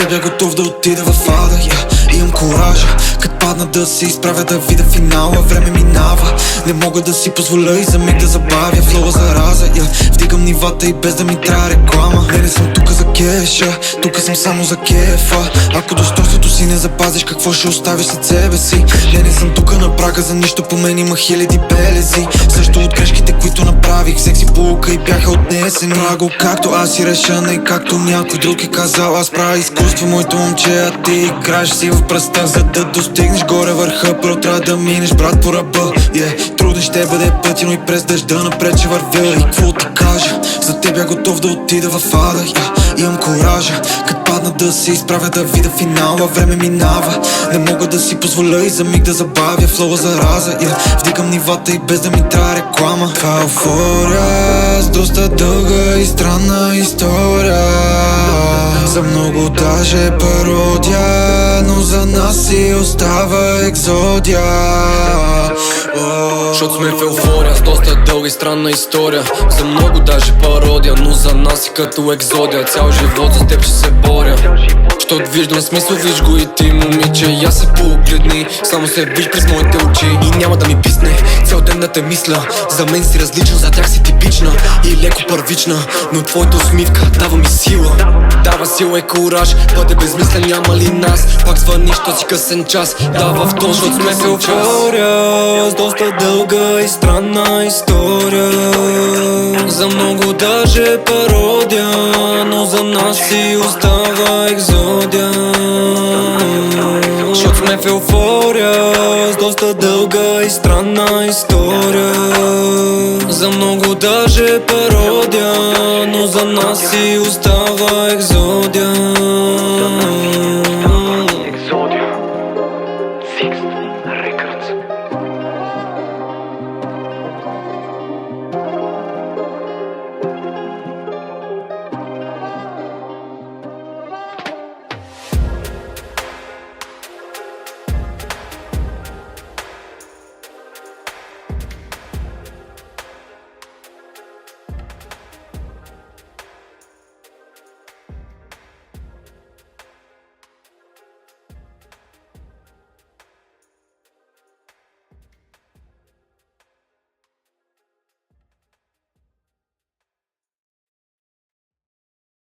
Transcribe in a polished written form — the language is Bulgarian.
бях готов да отида в ада, имам коража, като падна да се изправя, да видя финала. Време минава, не мога да си позволя и за миг да забавя флоу зараза, вдигам нивата и без да ми трябва реклама. Не съм тук за кеша, тук съм само за кефа. Ако достоинството си не запазиш, какво ще оставиш след себе си? Не съм тук на прага за нищо, по мен има хиляди белези. Също от грешките, които направих, взех си полука и бяха отнесени. Правя го както аз си реша, не както някой друг е казал. Аз правя изкуство, моето момче, а ти играеш си в пръста. За да достигнеш горе върха, първо трябва да минеш, брат, по ръба. Труден ще бъде пътя, но и през дъжда напред ще вървя. И какво ти кажа, за теб бях готов да отида в ада, имам коража, като падна да се изправя, да видя финала. Време минава, не мога да си позволя и за миг да забавя флоу зараза, вдигам нивата и без да ми трябва реклама. Това е еуфория с доста дълга и странна история. За много даже пародия, но за нас си остава екзодия. Защото сме в еуфория с доста дълга и странна история. За много даже пародия, но за нас си като екзодия. Цял живот за теб ще се боря. Щото виждам смисъл, виж го и ти, момиче. Я се погледни, само се виж през моите очи. И няма да ми писне, цял ден да те мисля. За мен си различен, за тях си типична и леко първична, но твоята усмивка дава ми сила. Дава сила и кураж, бъде безмислен, няма ли нас? Пак звъниш този късен час, дава в тон, защото сме в еуфория с доста дълга и странна история. За много даже пародия, но за нас си остава екзодия. Защото сме в еуфория с доста дълга и странна история. За много даже пародия, но за нас си остава екзодия.